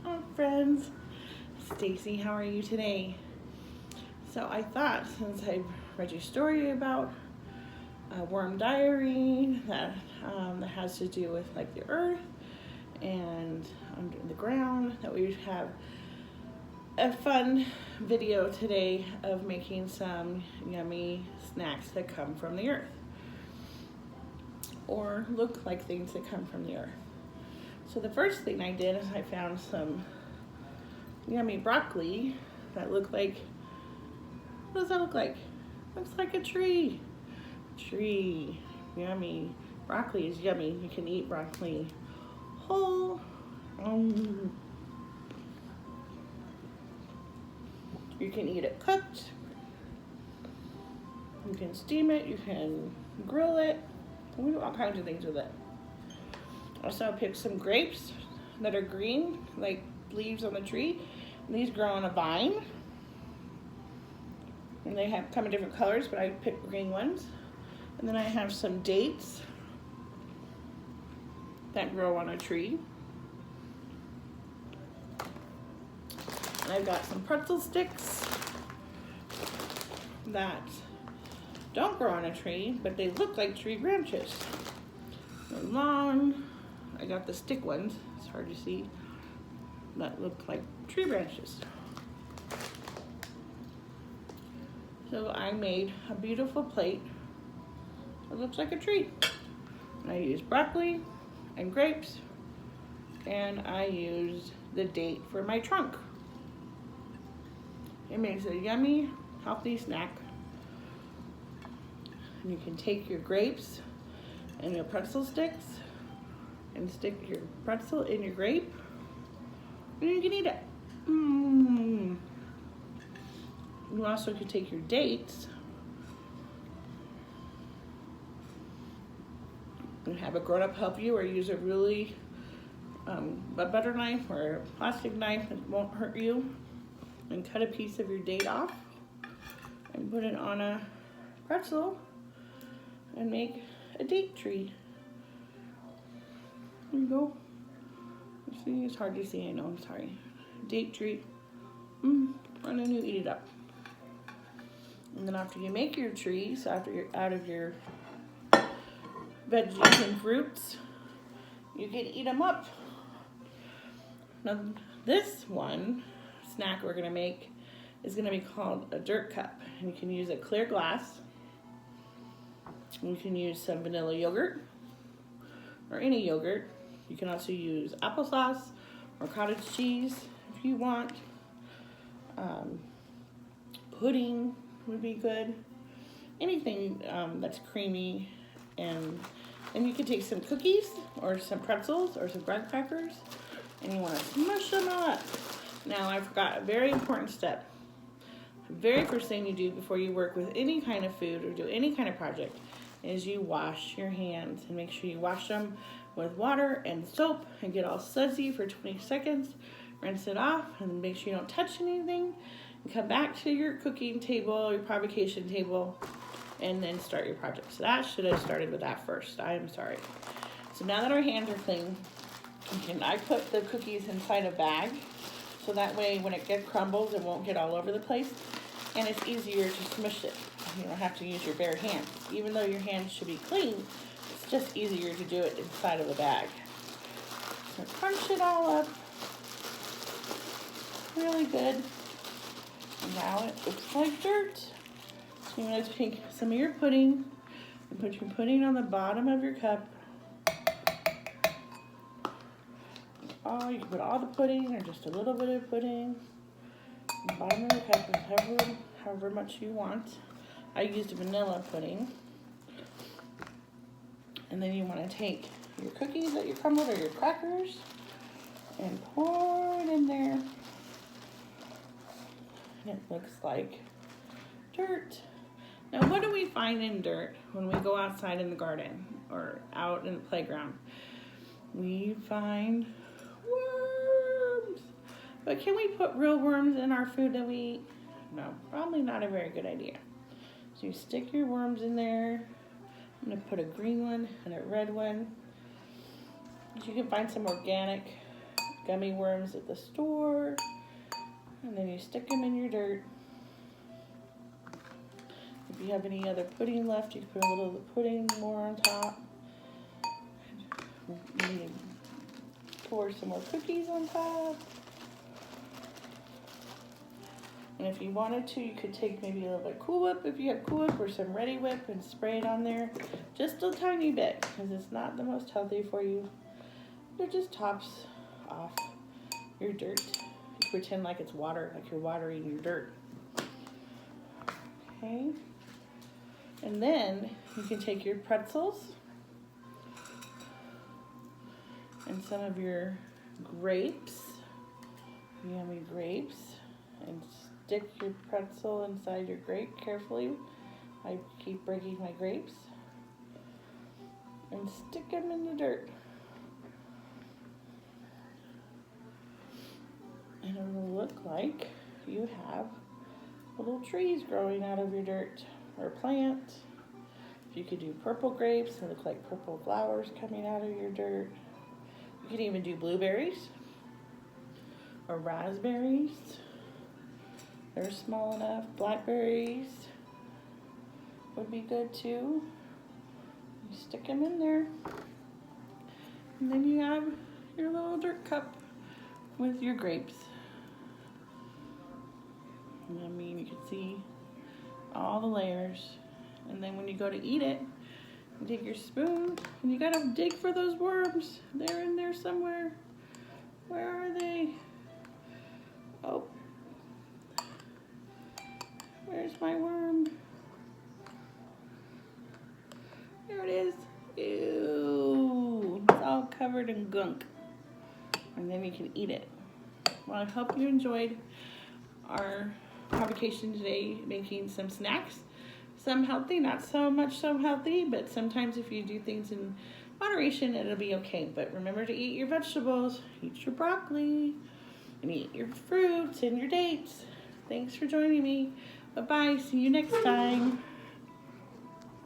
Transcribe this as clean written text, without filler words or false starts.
Oh, friends, Stacy, how are you today? So I thought, since I read your story about a worm diary that has to do with like the earth and under the ground, that we would have a fun video today of making some yummy snacks that come from the earth or look like things that come from the earth. So the first thing I did is I found some yummy broccoli that looked like, what does that look like? Looks like a tree. Tree. Yummy. Broccoli is yummy. You can eat broccoli whole. You can eat it cooked. You can steam it. You can grill it. We do all kinds of things with it. Also, I picked some grapes that are green, like leaves on the tree. And these grow on a vine. And they come in different colors, but I picked green ones. And then I have some dates that grow on a tree. And I've got some pretzel sticks that don't grow on a tree, but they look like tree branches. They're long. I got the stick ones, it's hard to see, that look like tree branches. So I made a beautiful plate that looks like a tree. I used broccoli and grapes, and I used the date for my trunk. It makes a yummy, healthy snack. And you can take your grapes and your pretzel sticks and stick your pretzel in your grape, and you can eat it. You also could take your dates and have a grown-up help you, or use a really a butter knife or a plastic knife that won't hurt you, and cut a piece of your date off and put it on a pretzel and make a date tree. There you go. You see, it's hard to see, I know, I'm sorry. Date tree. And then you eat it up. And then after you make your trees, after you're out of your veggies and fruits, you can eat them up. Now, this one snack we're gonna make is gonna be called a dirt cup. And you can use a clear glass. You can use some vanilla yogurt or any yogurt. You can also use applesauce or cottage cheese if you want. Pudding would be good. Anything that's creamy. And then you can take some cookies or some pretzels or some bread crackers, and you want to smush them all up. Now, I forgot a very important step. The very first thing you do before you work with any kind of food or do any kind of project is you wash your hands, and make sure you wash them with water and soap and get all sudsy for 20 seconds. Rinse it off and make sure you don't touch anything. And come back to your cooking table, your provocation table, and then start your project. So that should have started with that first. I am sorry. So now that our hands are clean, I put the cookies inside a bag, so that way when it crumbles, it won't get all over the place, and it's easier to smush it. You don't have to use your bare hands. Even though your hands should be clean, it's just easier to do it inside of a bag. So crunch it all up really good. And now it looks like dirt. So you want to take some of your pudding and put your pudding on the bottom of your cup. Oh, you can put all the pudding or just a little bit of pudding on the bottom of your cup, however much you want. I used vanilla pudding. And then you want to take your cookies that you crumbled or your crackers and pour it in there. And it looks like dirt. Now, what do we find in dirt when we go outside in the garden or out in the playground? We find worms. But can we put real worms in our food that we eat? No, probably not a very good idea. So you stick your worms in there. I'm going to put a green one and a red one. You can find some organic gummy worms at the store, and then you stick them in your dirt. If you have any other pudding left, you can put a little of the pudding more on top. You can pour some more cookies on top. And if you wanted to, you could take maybe a little bit of Cool Whip, if you have Cool Whip, or some Ready Whip, and spray it on there just a tiny bit, because it's not the most healthy for you. It just tops off your dirt. You pretend like it's water, like you're watering your dirt. Okay. And then you can take your pretzels and some of your grapes, yummy grapes, and stick your pretzel inside your grape carefully. I keep breaking my grapes. And stick them in the dirt. And it will look like you have little trees growing out of your dirt, or plants. If you could do purple grapes, they look like purple flowers coming out of your dirt. You could even do blueberries or raspberries. They're small enough. Blackberries would be good too. You stick them in there. And then you have your little dirt cup with your grapes. I mean, you can see all the layers. And then when you go to eat it, you take your spoon and you gotta dig for those worms. They're in there somewhere. Where are they? Oh. Where's my worm? There it is. Ew. It's all covered in gunk. And then you can eat it. Well, I hope you enjoyed our provocation today, making some snacks. Some healthy, not so much so healthy, but sometimes if you do things in moderation, it'll be okay. But remember to eat your vegetables, eat your broccoli, and eat your fruits and your dates. Thanks for joining me. Bye-bye. See you next time.